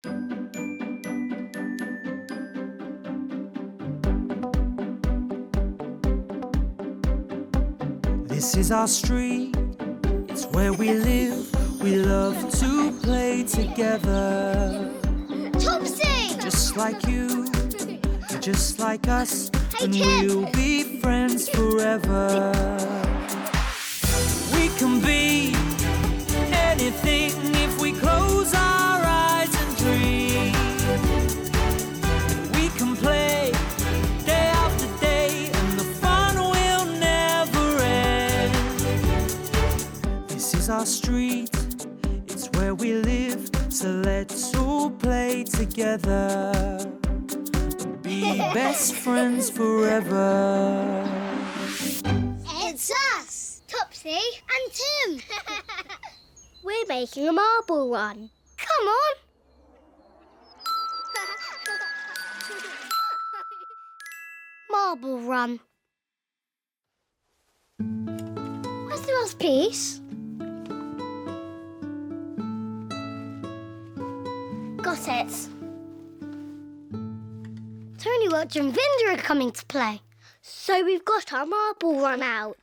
This is our street, it's where we live. We love to play together. Topsy! Just like you, just like us, Hey, and Tim. we'll be friends forever. We can be anything if we close our eyes and dream. We can play day after day, and the fun will never end. This is our street, it's where we live, so let's all play together. Be best friends forever. It's us, Topsy and Tim. We're making a marble run. Come on. Marble run. Where's the last piece? Got it. Tony, Watch and Vinda are coming to play, so we've got our marble run out.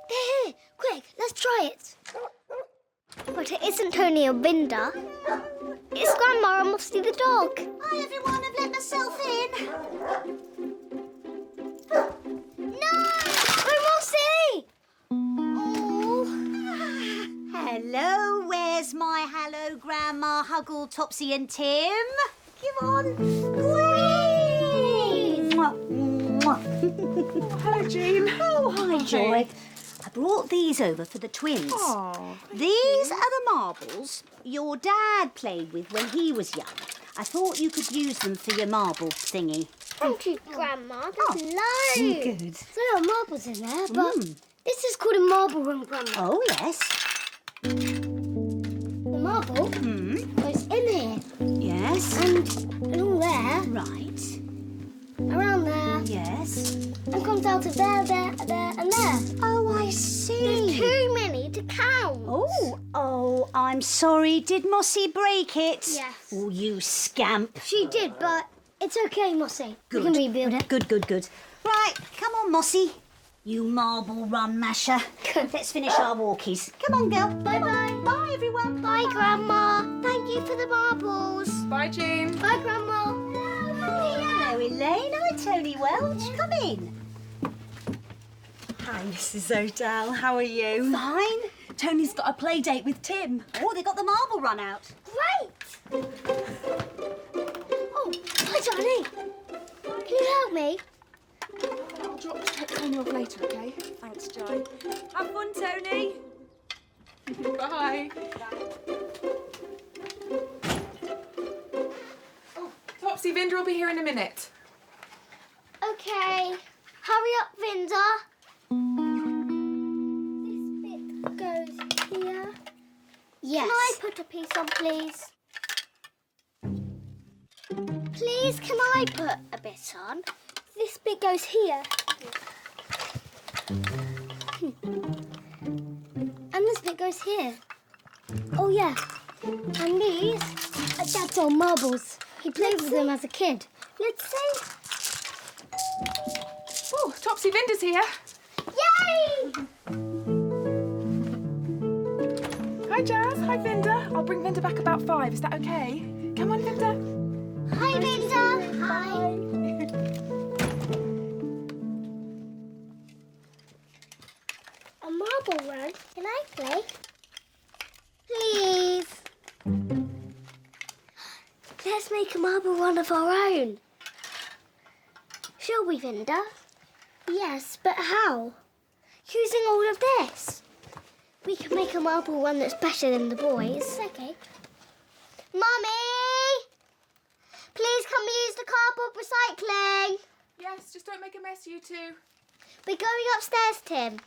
Here, quick, let's try it. But it isn't Tony or Vinda. It's Grandma and Mossy the dog. Hi, everyone. I've let myself in. No! Oh, Mossy! Oh. Hello, where's my hello, Grandma, Huggle, Topsy and Tim? Come on. Squeeze! Mwah, mwah. Oh, hello, Jean. Oh, hi, Joy. I brought these over for the twins. Oh. These are the marbles your dad played with when he was young. I thought you could use them for your marble thingy. Thank you, Grandma. There's loads. Good. There are marbles in there, but this is called a marble run, Grandma. Oh, yes. The marble goes in here Yes. and along there, Right. around there, Yes. and comes out of there, there, and there. Oh, I see. There's too many to count. Oh, I'm sorry. Did Mossy break it? Yes. Oh, you scamp. She did, but it's okay, Mossy. We can rebuild it. Good. Right, come on, Mossy. You marble run masher. Let's finish our walkies. Come on, girl. Bye-bye. Bye, everyone. Bye, Grandma. Thank you for the marbles. Bye, Jean. Bye, Grandma. Hello, Elaine. Hi, Tony Welch. Come in. Hi, Mrs. O'Dell. How are you? Fine. Tony's got a play date with Tim. Oh, they got the marble run out. Great. Oh, hi, Johnny. Can you help me? I'll drop to take Tony off later, okay? Thanks, Joy. Have fun, Tony. Bye. Oh, Topsy, Vinda will be here in a minute. Okay. Hurry up, Vinda. This bit goes here. Yes. Can I put a piece on, please? Please, can I put a bit on? This bit goes here. And this bit goes here. Oh, yeah. And these are Dad's old marbles. He played with them as a kid. Let's see. Oh, Topsy, Vinda's here. Yay! Hi, Jazz. Hi, Vinda. I'll bring Vinda back about 5. Is that okay? Come on, Vinda. Hi, Vinda. Hi. A marble run. Can I play? Please. Let's make a marble run of our own. Shall we, Vinda? Yes, but how? Using all of this. We can make a marble run that's better than the boys. Okay. Mummy! Please can we use the cardboard recycling? Yes, just don't make a mess, you two. We're going upstairs, Tim.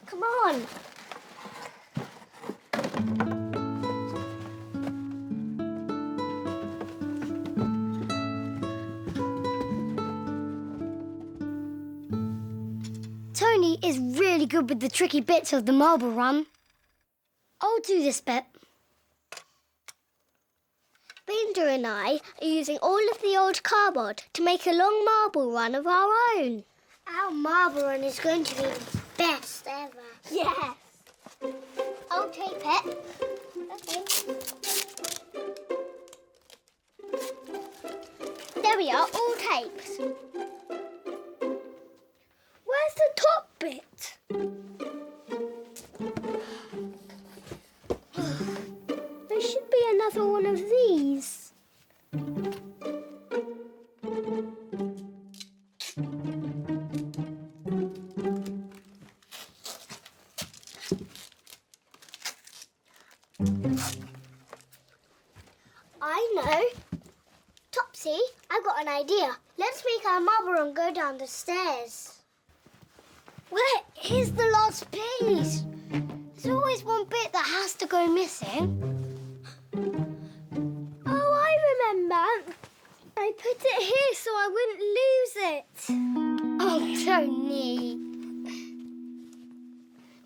Come on. Tony is really good with the tricky bits of the marble run. Oh I'll do this bit. Binder and I are using all of the old cardboard to make a long marble run of our own. Our marble run is going to be the best ever. Yes. I'll tape it. Okay. There we are, all taped. Where's the top bit? There should be another one of these. I know. Topsy, I've got an idea. Let's make our marble run go down the stairs. Wait, here's the last piece. There's always one bit that has to go missing. Oh, I remember. I put it here so I wouldn't lose it. Oh, Tony.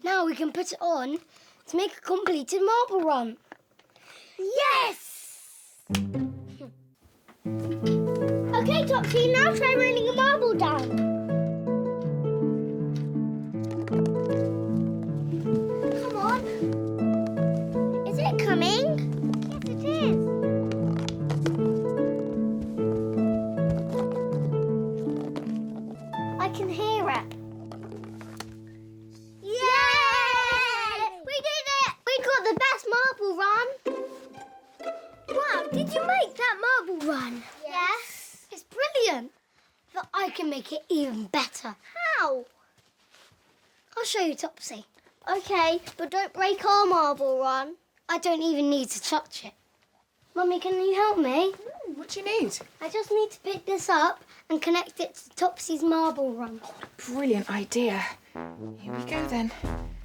Now we can put it on to make a completed marble run. Yes! Okay, Topsy, now try rolling a marble down. Come on. Is it coming? Yes, it is. I can hear it. Yay! We did it! We got the best marble run. Wow, did you make that marble run? Yes. It's brilliant. But I can make it even better. How? I'll show you, Topsy. Okay, but don't break our marble run. I don't even need to touch it. Mummy, can you help me? What do you need? I just need to pick this up and connect it to Topsy's marble run. Brilliant idea. Here we go then.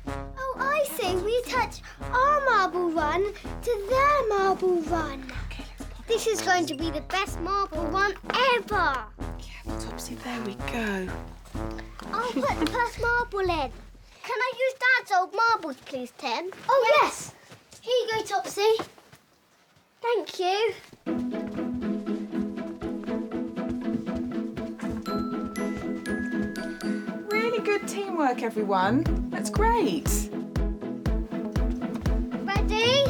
Oh, I see. We attach our marble run to their marble run. Okay, let's pop This is going to be the best marble run ever. Careful, Topsy. There we go. I'll put the first marble in. Can I use Dad's old marbles, please, Tim? Oh, yes. Here you go, Topsy. Thank you. Really good teamwork, everyone. That's great. Ready?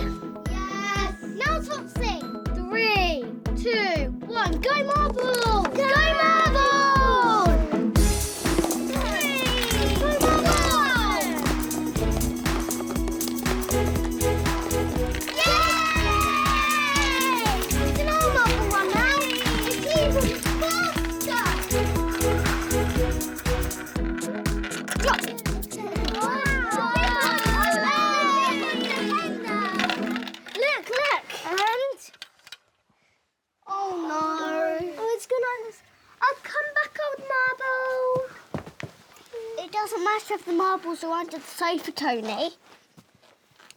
Yes. Now, Topsy. 3, 2, 1. Go marble! Go marble! 3, go marble! Yay! It's an old marble run now. It's even faster. Look! And... oh, no. Oh, it's gonna... I'll come back, old marble. It doesn't matter if the marbles are under the sofa, Tony.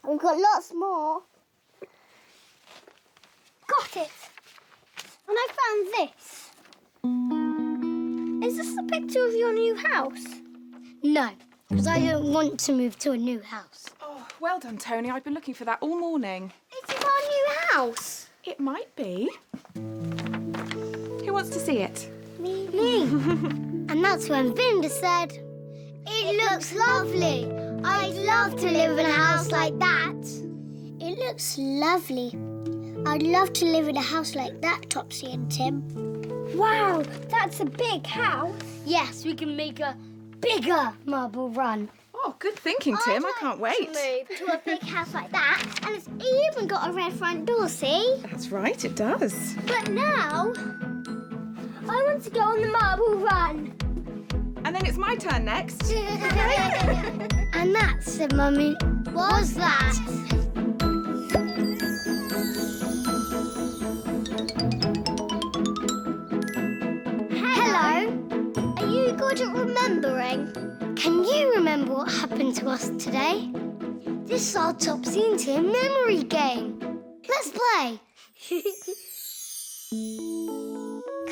We've got lots more. Got it. And I found this. Is this a picture of your new house? No, because I don't want to move to a new house. Oh, well done, Tony. I've been looking for that all morning. Is it our new house? It might be. Who wants to see it? Me. And that's when Vinda said, "It looks lovely. I'd love to live in a house like that." It looks lovely. I'd love to live in a house like that, Topsy and Tim. Wow, that's a big house. Yes, we can make a bigger marble run. Oh, good thinking, Tim. I can't wait. To move to a big house like that, and it's even got a red front door, see? That's right, it does. But now, I want to go on the marble run. And then it's my turn next. And that, said Mummy, was that. Hello. Are you good at remembering? Can you remember what happened to us today? This is our Topsy and Tim memory game. Let's play.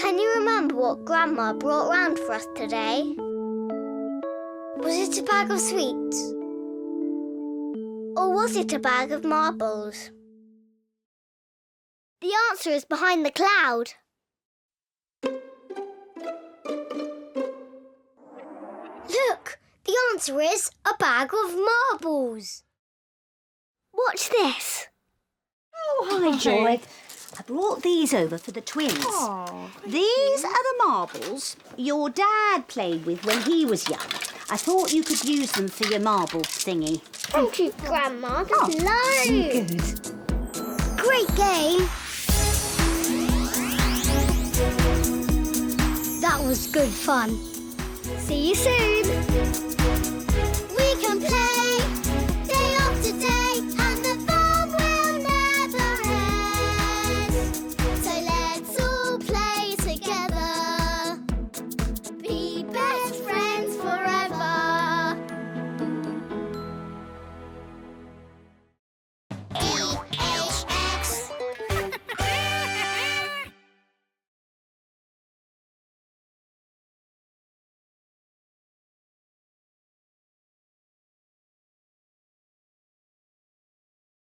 Can you remember what Grandma brought round for us today? Was it a bag of sweets? Or was it a bag of marbles? The answer is behind the cloud. Look, the answer is a bag of marbles. Watch this. Oh, hi, Joy. I brought these over for the twins. Oh, These are the marbles your dad played with when he was young. I thought you could use them for your marble thingy. Thank you, Grandma. There's loads. Great game. That was good fun. See you soon.